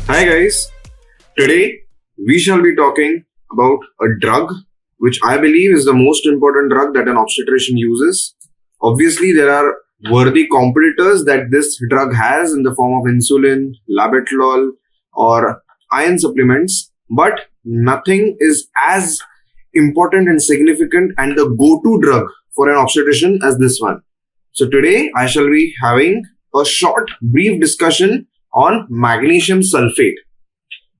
Hi guys, today we shall be talking about a drug which I believe is the most important drug that an obstetrician uses. Obviously, there are worthy competitors that this drug has in the form of insulin, labetalol, or iron supplements, but nothing is as important and significant and the go-to drug for an obstetrician as this one. So today I shall be having a short, brief discussion on magnesium sulfate.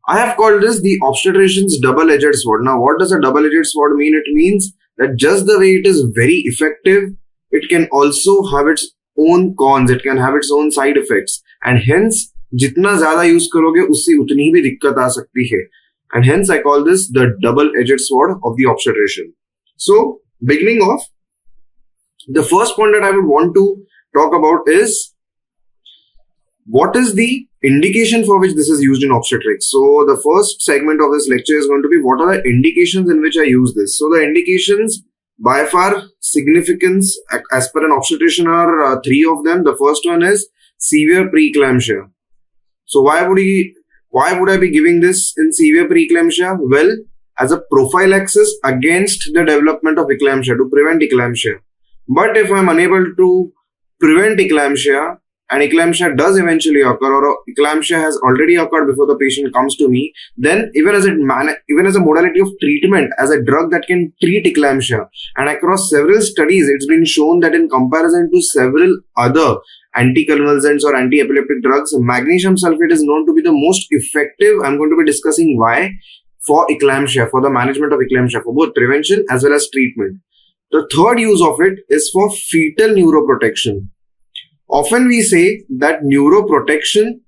I have called this the obstetrician's double-edged sword. Now, what does a double-edged sword mean? It means that just the way it is very effective, it can also have its own cons, it can have its own side effects, and hence, जितना ज़्यादा use करोगे उससे उतनी भी दिक्कत आ सकती है. And hence, I call this the double-edged sword of the obstetrician. So, beginning off, the first point that I would want to talk about is what is the indication for which this is used in obstetrics. So the first segment of this lecture is going to be what are the indications in which I use this. So the indications by far significance as per an obstetrician are three of them. The first one is severe preeclampsia. So why would I be giving this in severe preeclampsia? Well, as a prophylaxis against the development of eclampsia, to prevent eclampsia. But if I'm unable to prevent eclampsia, and eclampsia does eventually occur, or eclampsia has already occurred before the patient comes to me, then even as a modality of treatment, as a drug that can treat eclampsia, and across several studies, it's been shown that in comparison to several other anticonvulsants or anti-epileptic drugs, magnesium sulfate is known to be the most effective. I'm going to be discussing why for eclampsia, for the management of eclampsia, for both prevention as well as treatment. The third use of it is for fetal neuroprotection. Often we say that neuroprotection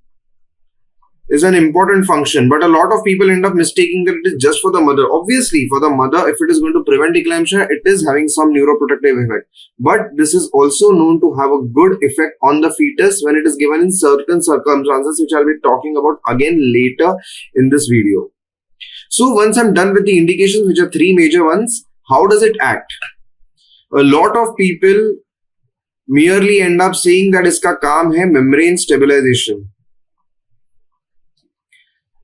is an important function, but a lot of people end up mistaking that it is just for the mother. Obviously, for the mother, if it is going to prevent eclampsia, it is having some neuroprotective effect. But this is also known to have a good effect on the fetus when it is given in certain circumstances, which I'll be talking about again later in this video. So once I'm done with the indications, which are three major ones, how does it act? A lot of people merely end up saying that iska kaam hai membrane stabilization.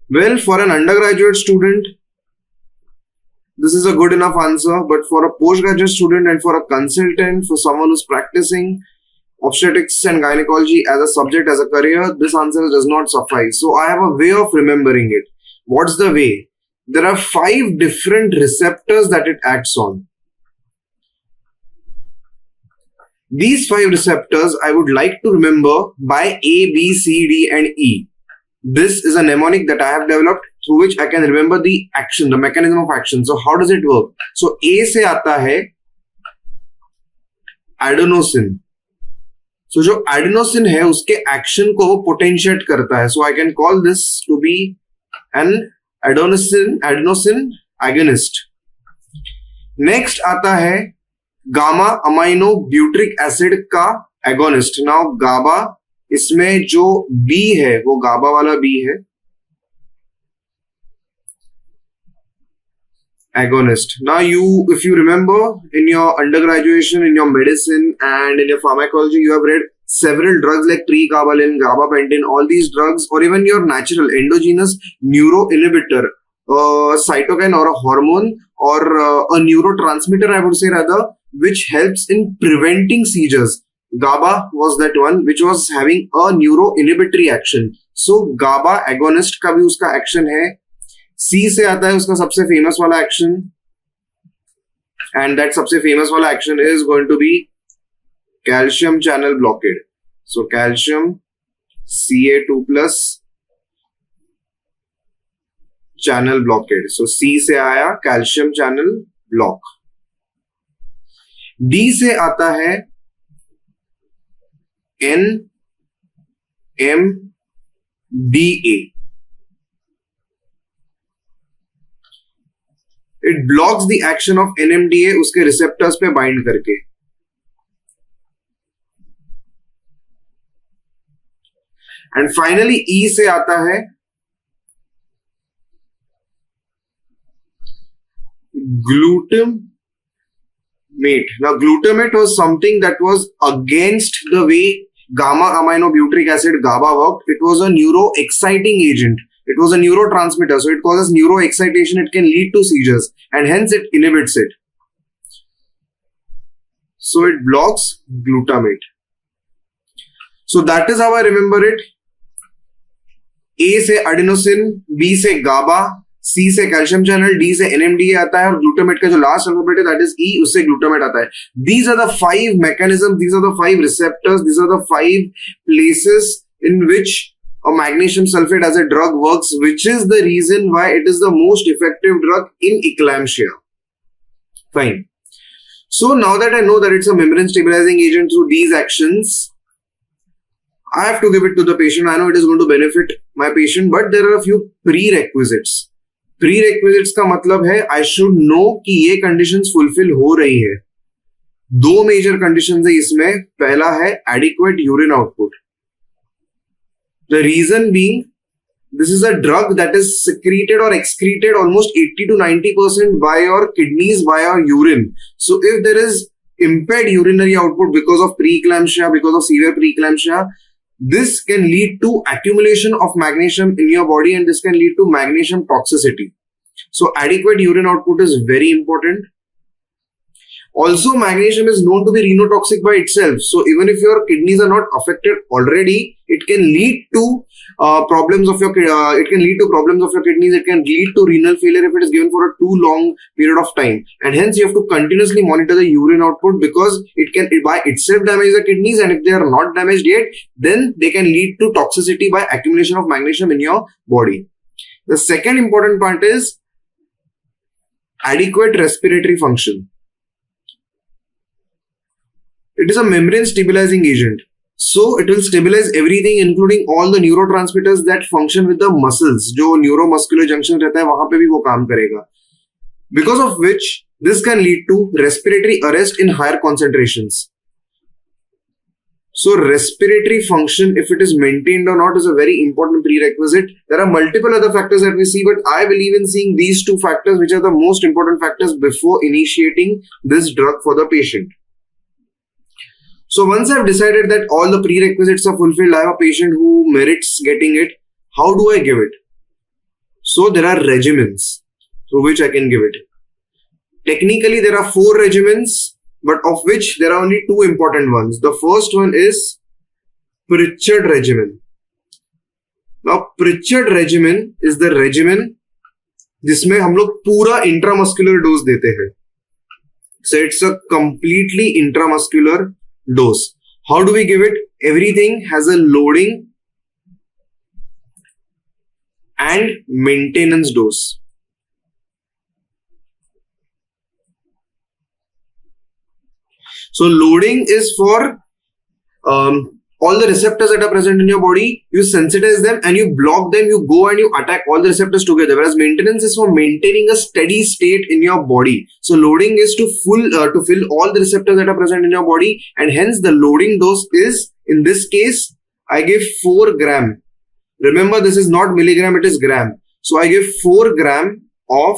Well, for an undergraduate student, this is a good enough answer, but for a postgraduate student and for a consultant, for someone who's practicing obstetrics and gynecology as a subject, as a career, this answer does not suffice. So I have a way of remembering it. What's the way? There are 5 different receptors that it acts on. These 5 receptors I would like to remember by A, B, C, D and E. This is a mnemonic that I have developed through which I can remember the action, the mechanism of action. So how does it work? So A se aata hai adenosine. So जो adenosine है उसके action को वो potentiate करता है. So I can call this to be an adenosine agonist. Next आता है gamma amino butyric acid का एगोनिस्ट. नाउ गाबा, इसमें जो बी है वो गाबा वाला बी है agonist. Now if you remember in your undergraduation, in your medicine and in your pharmacology, you have read several drugs like pregabalin, gabapentin, all these drugs, or even your natural endogenous neuroinhibitor, cytokine or a hormone or a neurotransmitter, I would say rather, which helps in preventing seizures. GABA was that one which was having a neuroinhibitory action. So GABA agonist का भी उसका action है. C से आता है उसका सबसे famous वाला action, and that सबसे famous वाला action is going to be calcium channel blockade. So calcium Ca2 plus channel blockade. So C से आया calcium channel block. D से आता है NMDA. It blocks the action of NMDA उसके receptors पे bind करके. And finally E से आता है glutamate. Now glutamate was something that was against the way gamma aminobutyric acid GABA worked. It was a neuro exciting agent. It was a neurotransmitter, so it causes neuroexcitation. It can lead to seizures, and hence it inhibits it. So it blocks glutamate. So that is how I remember it. A से adenosine, B से GABA, C से calcium channel, D से NMDA आता है और glutamate का जो last alphabet है दैट इज E, उससे ग्लूटामेट आता है. These are the 5 mechanisms, these are the 5 receptors, these are the 5 places in which a magnesium sulfate as a drug works, which is the reason why it is the most effective drug in eclampsia. Fine. So now that I know that it's a membrane stabilizing agent through these actions, I have to give it to the patient. I know it is going to benefit my patient, but there are a few prerequisites. Prerequisites का मतलब है I should know कि ये conditions fulfill हो रही है. 2 major conditions है इसमें. पहला है adequate urine output. The reason being, this is a drug that is secreted or excreted almost 80 to 90% by your kidneys via urine. So if there is impaired urinary output because of preeclampsia, because of severe preeclampsia, this can lead to accumulation of magnesium in your body, and this can lead to magnesium toxicity. So adequate urine output is very important. Also, magnesium is known to be renotoxic by itself. So even if your kidneys are not affected already, it can lead to problems of your kidneys. It can lead to renal failure if it is given for a too long period of time. And hence you have to continuously monitor the urine output, because it can by itself damage the kidneys, and if they are not damaged yet, then they can lead to toxicity by accumulation of magnesium in your body. The second important part is adequate respiratory function. It is a membrane stabilizing agent. So it will stabilize everything, including all the neurotransmitters that function with the muscles. जो neuromuscular junction रहता है वहां पे भी वो काम करेगा. Because of which this can lead to respiratory arrest in higher concentrations. So respiratory function, if it is maintained or not, is a very important prerequisite. There are multiple other factors that we see, but I believe in seeing these 2 factors, which are the most important factors before initiating this drug for the patient. So once I've decided that all the prerequisites are fulfilled, I have a patient who merits getting it. How do I give it? So there are regimens through which I can give it. Technically, there are 4 regimens, but of which there are only 2 important ones. The first one is Pritchard regimen. Now, Pritchard regimen is the regimen जिसमें हम लोग पूरा intramuscular dose देते हैं. So it's a completely intramuscular dose. How do we give it? Everything has a loading and maintenance dose. So loading is for all the receptors that are present in your body. You sensitize them and you block them. You go and you attack all the receptors together. Whereas maintenance is for maintaining a steady state in your body. So loading is to fill all the receptors that are present in your body, and hence the loading dose is, in this case, I give 4 gram. Remember, this is not milligram, it is gram. So I give 4 gram of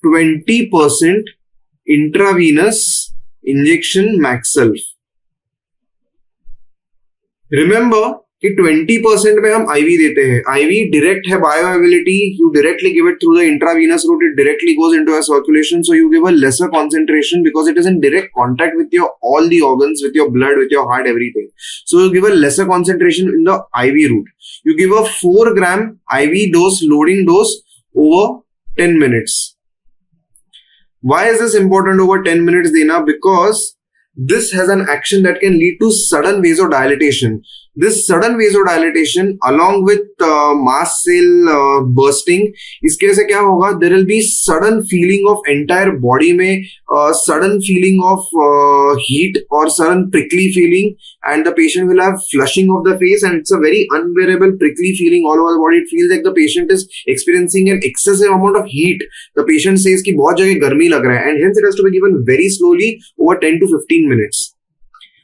20% intravenous injection Maxelf. Remember कि 20% में हम IV देते हैं. IV direct है bioavailability. You directly give it through the intravenous route. It directly goes into your circulation. So you give a lesser concentration because it is in direct contact with your all the organs, with your blood, with your heart, everything. So you give a lesser concentration in the IV route. You give a 4 gram IV dose, loading dose over 10 minutes. Why is this important over 10 minutes देना? Because this has an action that can lead to sudden vasodilatation. This sudden vasodilatation along with mast cell bursting, इसके वजह से क्या होगा? There will be sudden feeling of entire body में sudden feeling of heat or sudden prickly feeling, and the patient will have flushing of the face, and it's a very unbearable prickly feeling all over the body. It feels like the patient is experiencing an excessive amount of heat. The patient says कि बहुत जगह गर्मी लग रहा है, and hence it has to be given very slowly over 10 to 15 minutes.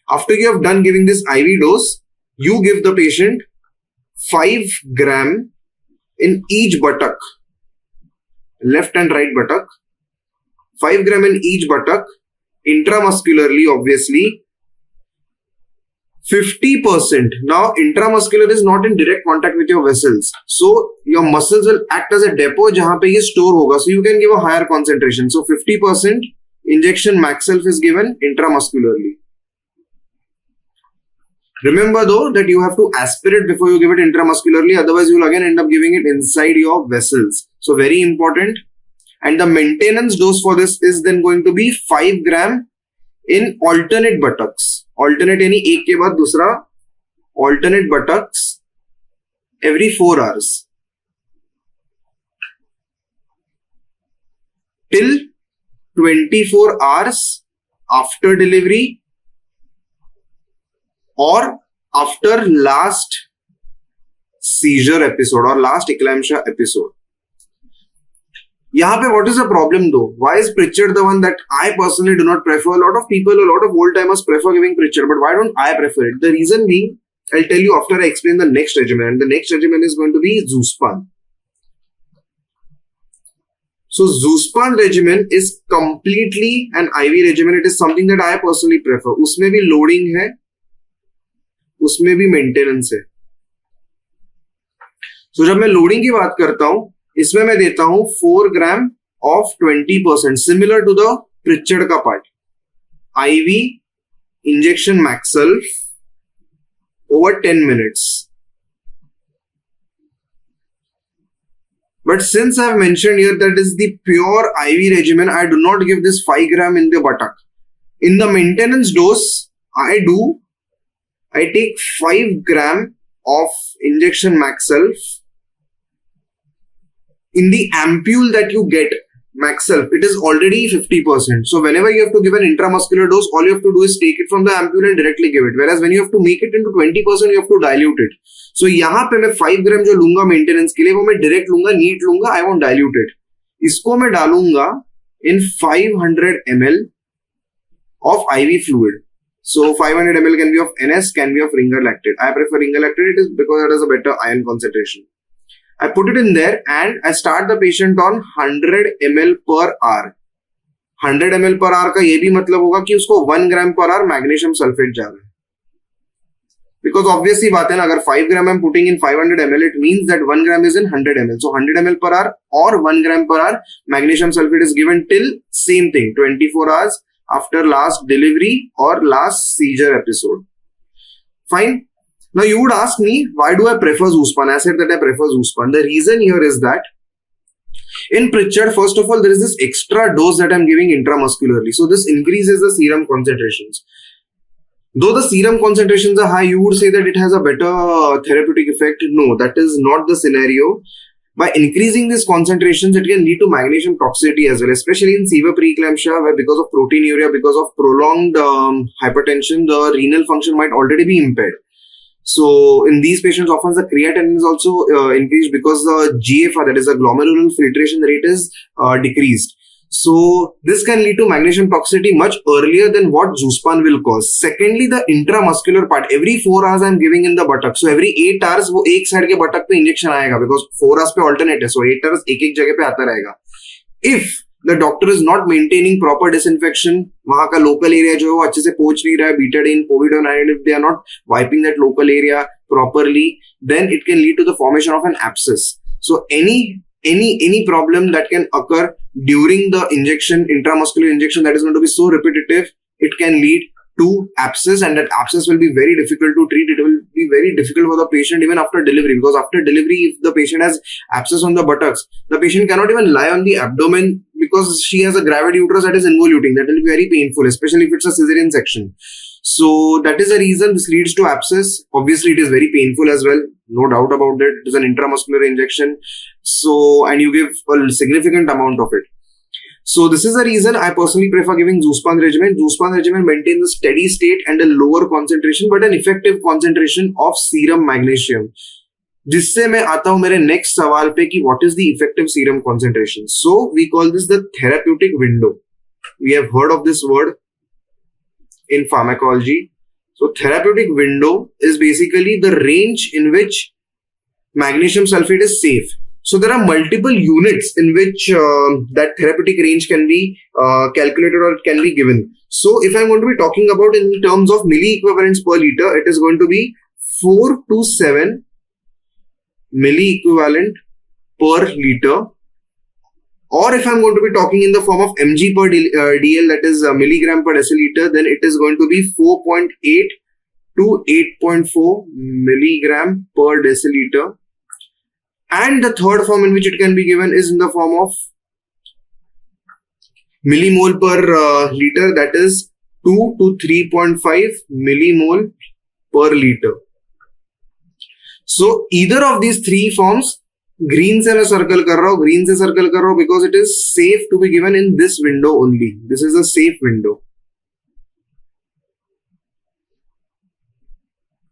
After you have done giving this IV dose, you give the patient 5 gram in each buttock, left and right buttock, 5 gram in each buttock, intramuscularly obviously, 50%. Now, intramuscular is not in direct contact with your vessels. So, your muscles will act as a depot जहाँ पे ये store होगा. So, you can give a higher concentration. So, 50% injection max self is given intramuscularly. Remember though that you have to aspirate before you give it intramuscularly. Otherwise, you will again end up giving it inside your vessels. So, very important. And the maintenance dose for this is then going to be 5 gram in alternate buttocks. Alternate यानी एक के बाद दूसरा, alternate buttocks every 4 hours till 24 hours after delivery or after last seizure episode or last eclampsia episode. यहाँ पे what is the problem though? Why is Pritchard the one that I personally do not prefer? A lot of people, a lot of old timers prefer giving Pritchard, but why don't I prefer it? The reason being, I'll tell you after I explain the next regimen, and the next regimen is going to be Zuspan. So Zuspan regimen is completely an IV regimen. It is something that I personally prefer. उसमें भी loading है, उसमें भी maintenance है. So जब मैं loading की बात करता हूँ, इसमें मैं देता हूं 4 gram of 20%, similar to the Pritchard का part. IV injection mag sulph over 10 minutes. But since I have mentioned here that is the pure IV regimen, I do not give this 5 gram in the buttock. In the maintenance dose, I take 5 gram of injection max self. In the ampule that you get, max self, it is already 50%. So whenever you have to give an intramuscular dose, all you have to do is take it from the ampule and directly give it. Whereas when you have to make it into 20%, you have to dilute it. So यहाँ पे मैं 5 ग्राम जो लूंगा maintenance के लिए वो मैं direct लूंगा, नीट लूंगा, I won't dilute it. इसको मैं डालूंगा in 500 ml of IV fluid. So 500 ml can be of NS, can be of ringer lactate. I prefer ringer lactate, it is because it has a better iron concentration. I put it in there and I start the patient on 100 ml per hour. 100 ml per hour का ये भी मतलब होगा कि उसको 1 gram per hour magnesium sulfate जा रहा है. Because obviously बात है ना, अगर 5 gram I'm putting in 500 ml, it means that 1 gram is in 100 ml. So 100 ml per hour or 1 gram per hour magnesium sulfate is given till same thing, 24 hours after last delivery or last seizure episode. Fine. Now you would ask me, why do I prefer Zuspan? I said that I prefer Zuspan. The reason here is that in Pritchard, first of all, there is this extra dose that I'm giving intramuscularly. So this increases the serum concentrations. Though the serum concentrations are high, you would say that it has a better therapeutic effect. No, that is not the scenario. By increasing these concentrations, it can lead to magnesium toxicity as well, especially in severe preeclampsia, where because of proteinuria, because of prolonged hypertension, the renal function might already be impaired. So in these patients, often the creatinine is also increased because the GFR, that is the glomerular filtration rate, is decreased. So this can lead to magnesium toxicity much earlier than what Zuspan will cause. Secondly, the intramuscular part, every 4 hours I'm giving in the buttock. So every 8 hours वो एक side के buttock पे injection आएगा, because 4 hours पे alternate है. So 8 hours एक जगह पे आता रहेगा. If the doctor is not maintaining proper disinfection, वहाँ का local area जो है वो अच्छे से पोंछ नहीं रहा है, betadine, povidone, and if they are not wiping that local area properly, then it can lead to the formation of an abscess. So any problem that can occur during the injection, intramuscular injection, that is going to be so repetitive, it can lead to abscess, and that abscess will be very difficult to treat. It will be very difficult for the patient even after delivery, because after delivery, if the patient has abscess on the buttocks, the patient cannot even lie on the abdomen because she has a gravid uterus that is involuting. That will be very painful, especially if it's a cesarean section. So that is the reason this leads to abscess. Obviously, it is very painful as well. No doubt about it. It is an intramuscular injection. So, and you give a significant amount of it. So this is the reason I personally prefer giving Zuspan regimen. Zuspan regimen maintains a steady state and a lower concentration, but an effective concentration of serum magnesium. जिससे मैं आता हूं मेरे next सवाल पे कि what is the effective serum concentration. So we call this the therapeutic window. We have heard of this word in pharmacology. So therapeutic window is basically the range in which magnesium sulfate is safe. So there are multiple units in which that therapeutic range can be calculated or it can be given. So if I'm going to be talking about in terms of milliequivalents per liter, it is going to be 4 to 7 milliequivalent per liter. Or if I'm going to be talking in the form of mg per dl, that is milligram per deciliter, then it is going to be 4.8 to 8.4 milligram per deciliter. And the third form in which it can be given is in the form of millimole per liter, that is 2 to 3.5 millimole per liter. So either of these three forms, green se मैं circle कर रहा हूँ, green से circle कर रहा हूँ because it is safe to be given in this window only. This is a safe window.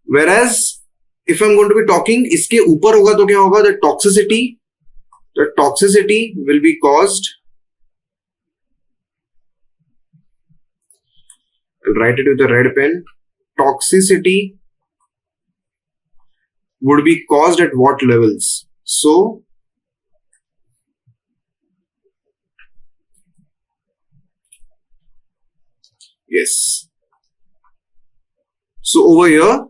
Whereas if I'm going to be talking, इसके ऊपर होगा तो क्या होगा? The toxicity will be caused. I'll write it with a red pen. Toxicity would be caused at what levels? So yes. So over here,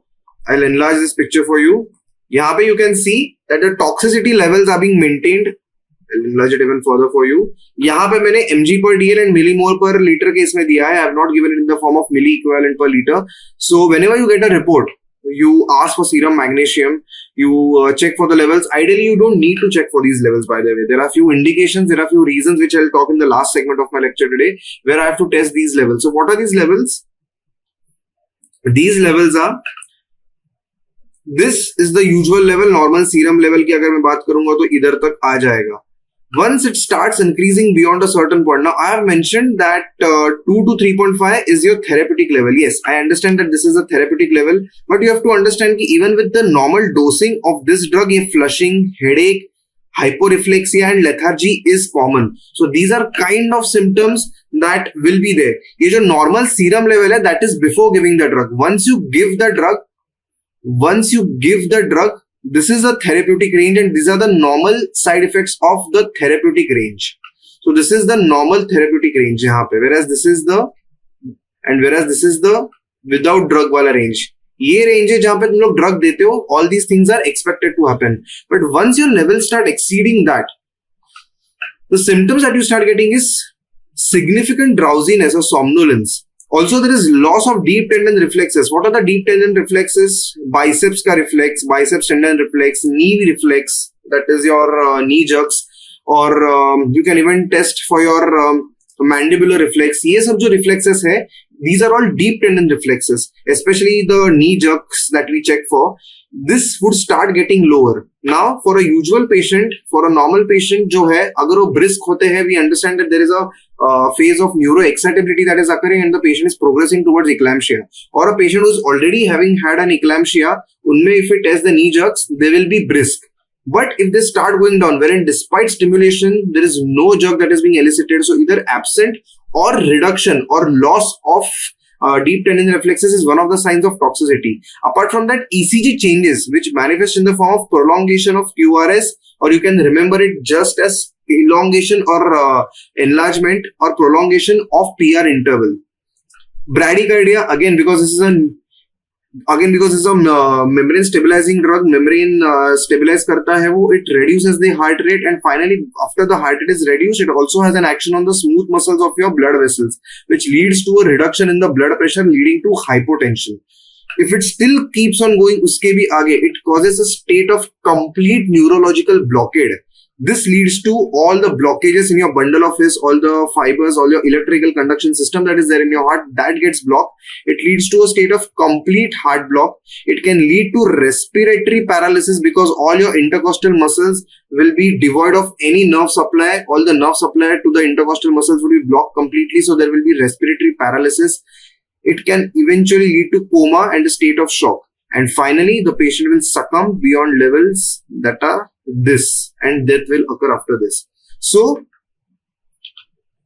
I'll enlarge this picture for you. यहाँ पे you can see that the toxicity levels are being maintained. I'll enlarge it even further for you. यहाँ पे मैंने mg per dl and millimole per liter के इसमें दिया है. I have not given it in the form of milliequivalent per liter. So whenever you get a report, you ask for serum magnesium, you check for the levels. Ideally, you don't need to check for these levels, by the way. There are few indications, there are few reasons which I'll talk in the last segment of my lecture today, where I have to test these levels. So what are these levels? These levels are, this is the usual level, normal serum level की अगर मैं बात करूंगा तो इधर तक आ जाएगा. Once it starts increasing beyond a certain point, now I have mentioned that 2 to 3.5 is your therapeutic level. Yes, I understand that this is a therapeutic level, but you have to understand that even with the normal dosing of this drug, ये flushing, headache, hyporeflexia and lethargy is common. So these are kind of symptoms that will be there. ये जो normal serum level है, that is before giving the drug. Once you give the drug, this is a therapeutic range and these are the normal side effects of the therapeutic range. So this is the normal therapeutic range यहाँ पे, whereas this is the without drug वाला range. ये range है जहाँ पे तुम लोग drug देते हो, all these things are expected to happen. But once your levels start exceeding that, the symptoms that you start getting is significant drowsiness or somnolence. Also, there is loss of deep tendon reflexes. What are the deep tendon reflexes? Biceps ka reflex, biceps tendon reflex, knee reflex, that is your knee jerks, or you can even test for your mandibular reflex. ये सब जो reflexes है, these are all deep tendon reflexes, especially the knee jerks that we check for. This would start getting lower. Now, for a usual patient, for a normal patient जो है, अगर वो brisk होते हैं, we understand that there is a phase of neuroexcitability that is occurring and the patient is progressing towards eclampsia. Or a patient who is already having had an eclampsia, unme if we test the knee jerks, they will be brisk. But if they start going down, wherein despite stimulation, there is no jerk that is being elicited, so either absent or reduction or loss of deep tendon reflexes is one of the signs of toxicity. Apart from that, ECG changes, which manifest in the form of prolongation of QRS, or you can remember it just as elongation or enlargement or prolongation of PR interval. Bradycardia, again because this is a membrane stabilizing drug, membrane stabilize करता है वो, it reduces the heart rate, and finally after the heart rate is reduced, it also has an action on the smooth muscles of your blood vessels, which leads to a reduction in the blood pressure leading to hypotension. If it still keeps on going उसके भी आगे, it causes a state of complete neurological blockade. This leads to all the blockages in your bundle of his, all the fibers, all your electrical conduction system that is there in your heart, that gets blocked. It leads to a state of complete heart block. It can lead to respiratory paralysis because all your intercostal muscles will be devoid of any nerve supply. All the nerve supply to the intercostal muscles will be blocked completely, so there will be respiratory paralysis. It can eventually lead to coma and a state of shock. And finally, the patient will succumb beyond levels that are this, and death will occur after this. So,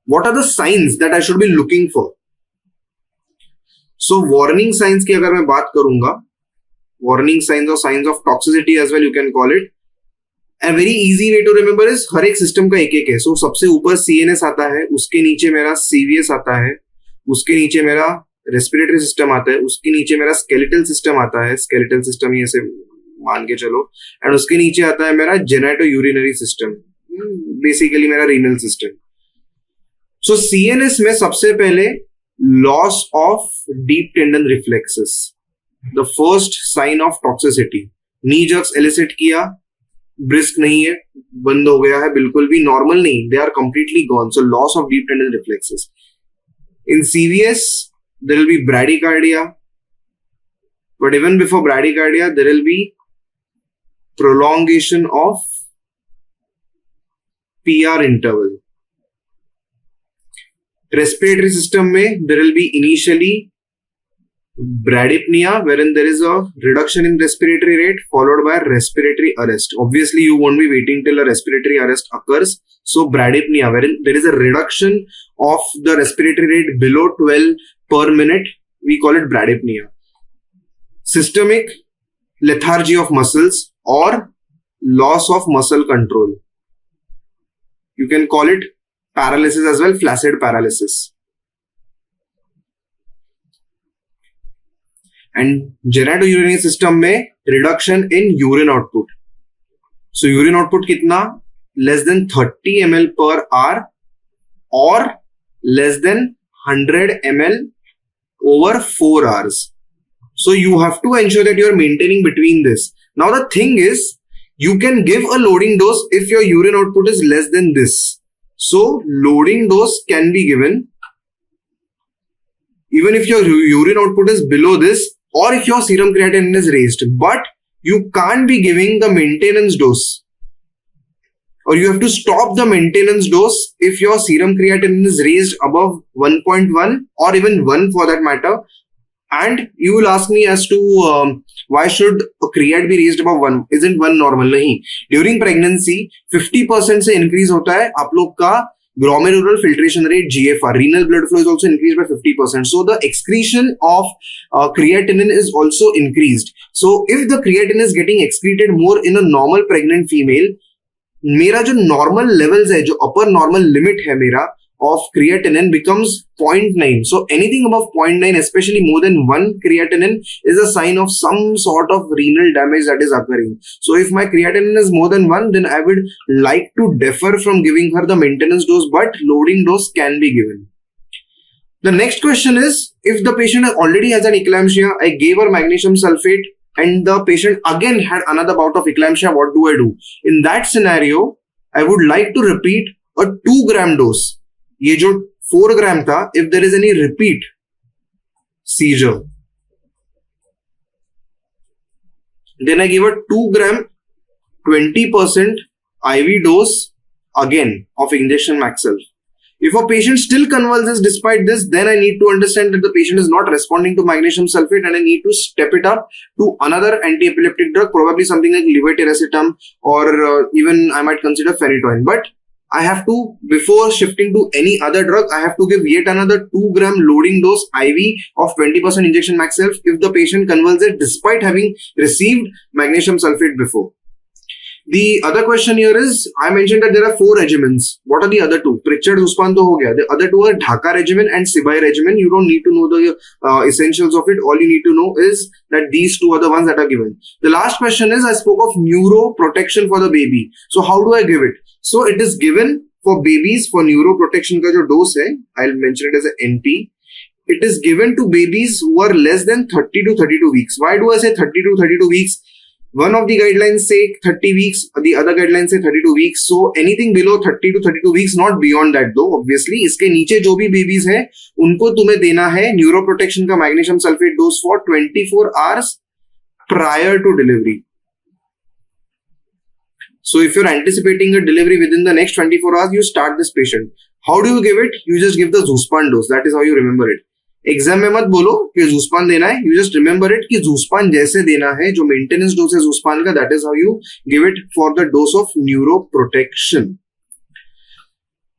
what are the signs that I should be looking for? So, warning signs की अगर मैं बात करूंगा, warning signs or signs of toxicity as well, you can call it. A very easy way to remember is हर एक system का एक एक है. So सबसे ऊपर CNS आता है, उसके नीचे मेरा CVS आता है, उसके नीचे मेरा रेस्पिरेटरी सिस्टम आता है, उसके नीचे मेरा स्केलेटल सिस्टम आता है, स्केलेटल सिस्टम ही ऐसे मान के चलो, एंड उसके नीचे आता है मेरा जेनेटो यूरिनरी सिस्टम, बेसिकली मेरा रीनल सिस्टम. सो CNS में सबसे पहले loss of deep tendon reflexes, the first sign of toxicity. Knee jerks elicit किया, ब्रिस्क नहीं है, बंद हो गया है, बिल्कुल भी नॉर्मल नहीं, they are completely gone. So loss of deep tendon reflexes. In CVS there will be bradycardia, but even before bradycardia there will be prolongation of PR interval. Respiratory system में there will be initially bradypnea, wherein there is a reduction in respiratory rate followed by respiratory arrest. Obviously you won't be waiting till a respiratory arrest occurs. So bradypnea, wherein there is a reduction of the respiratory rate below 12 per minute, we call it bradypnea. Systemic lethargy of muscles or loss of muscle control. You can call it paralysis as well, flaccid paralysis. And genitourinary system में reduction in urine output. So urine output कितना? Less than 30 ml per hour or less than 100 ml over 4 hours. So you have to ensure that you are maintaining between this. Now the thing is, you can give a loading dose if your urine output is less than this. So loading dose can be given even if your urine output is below this, or if your serum creatinine is raised, but you can't be giving the maintenance dose, or you have to stop the maintenance dose if your serum creatinine is raised above 1.1 or even 1 for that matter. And you will ask me as to why should creat be raised above 1? Isn't 1 normal? नहीं. During pregnancy 50% से increase होता है आप लोग का glomerular filtration rate, GFR. Renal blood flow is also increased by 50%. So the excretion of creatinine is also increased. So if the creatinine is getting excreted more in a normal pregnant female, मेरा जो normal levels है, जो upper normal limit है मेरा of creatinine becomes 0.9. So anything above 0.9, especially more than 1 creatinine, is a sign of some sort of renal damage that is occurring. So if my creatinine is more than 1, then I would like to defer from giving her the maintenance dose, but loading dose can be given. The next question is, if the patient already has an eclampsia, I gave her magnesium sulfate and the patient again had another bout of eclampsia, what do I do? In that scenario, I would like to repeat a 2 gram dose. ये जो 4 ग्राम था, if there is any repeat seizure, then I give a 2 gram 20% IV dose again of injection Maxelf. If a patient still convulses despite this, then I need to understand that the patient is not responding to magnesium sulfate and I need to step it up to another anti-epileptic drug, probably something like levetiracetam, or even I might consider phenytoin. But I have to, before shifting to any other drug, I have to give yet another 2 gram loading dose IV of 20% injection Maxelf if the patient convulses despite having received magnesium sulfate before. The other question here is, I mentioned that there are 4 regimens. What are the other 2? Pritchard-Uspan to ho gaya. The other 2 are Dhaka regimen and Sibai regimen. You don't need to know the essentials of it. All you need to know is that these 2 are the ones that are given. The last question is, I spoke of neuroprotection for the baby. So how do I give it? So it is given for babies for neuroprotection ka jo dose hai, I'll mention it as a NP. It is given to babies who are less than 30 to 32 weeks. Why do I say 30 to 32 weeks? One of the guidelines say 30 weeks, the other guidelines say 32 weeks. So anything below 30 to 32 weeks, not beyond that though, obviously. इसके नीचे जो भी babies हैं, उनको तुम्हें देना है neuroprotection का magnesium sulfate dose for 24 hours prior to delivery. So if you're anticipating a delivery within the next 24 hours, you start this patient. How do you give it? You just give the Zuspan dose. That is how you remember it. Exam में मत बोलो कि जूस्पान देना है, you just remember it कि जूस्पान जैसे देना है, जो मेंटेनेंस डोज है जूस्पान का, that is how you give it for the dose of neuroprotection.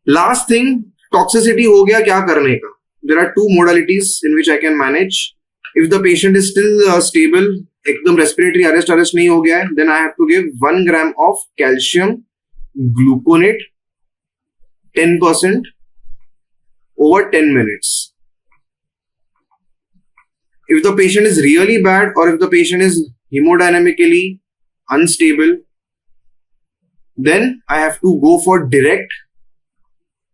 Last thing, toxicity हो गया, क्या करने का? There are 2 modalities in which I can manage. If the patient is still stable, एकदम respiratory arrest नहीं हो गया है, then I have to give 1 gram of calcium gluconate 10% over 10 minutes. If the patient is really bad or if the patient is hemodynamically unstable, then I have to go for direct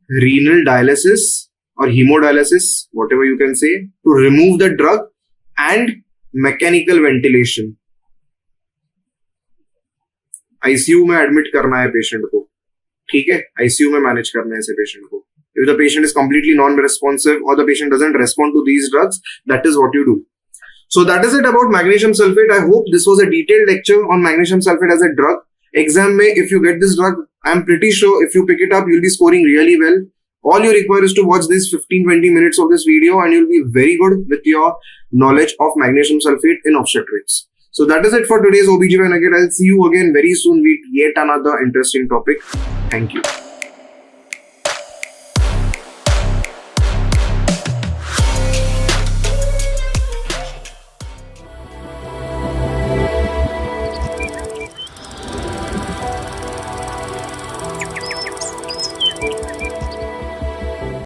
renal dialysis or hemodialysis, whatever you can say, to remove the drug and mechanical ventilation. ICU में admit करना है patient को, ठीक है? ICU में manage करना है ऐसे patient को. If the patient is completely non-responsive or the patient doesn't respond to these drugs, that is what you do. So that is it about magnesium sulfate. I hope this was a detailed lecture on magnesium sulfate as a drug. Exam mein, if you get this drug, I'm pretty sure if you pick it up, you'll be scoring really well. All you require is to watch this 15-20 minutes of this video and you'll be very good with your knowledge of magnesium sulfate in obstetrics. So that is it for today's OBGYnugget. I'll see you again very soon with yet another interesting topic. Thank you.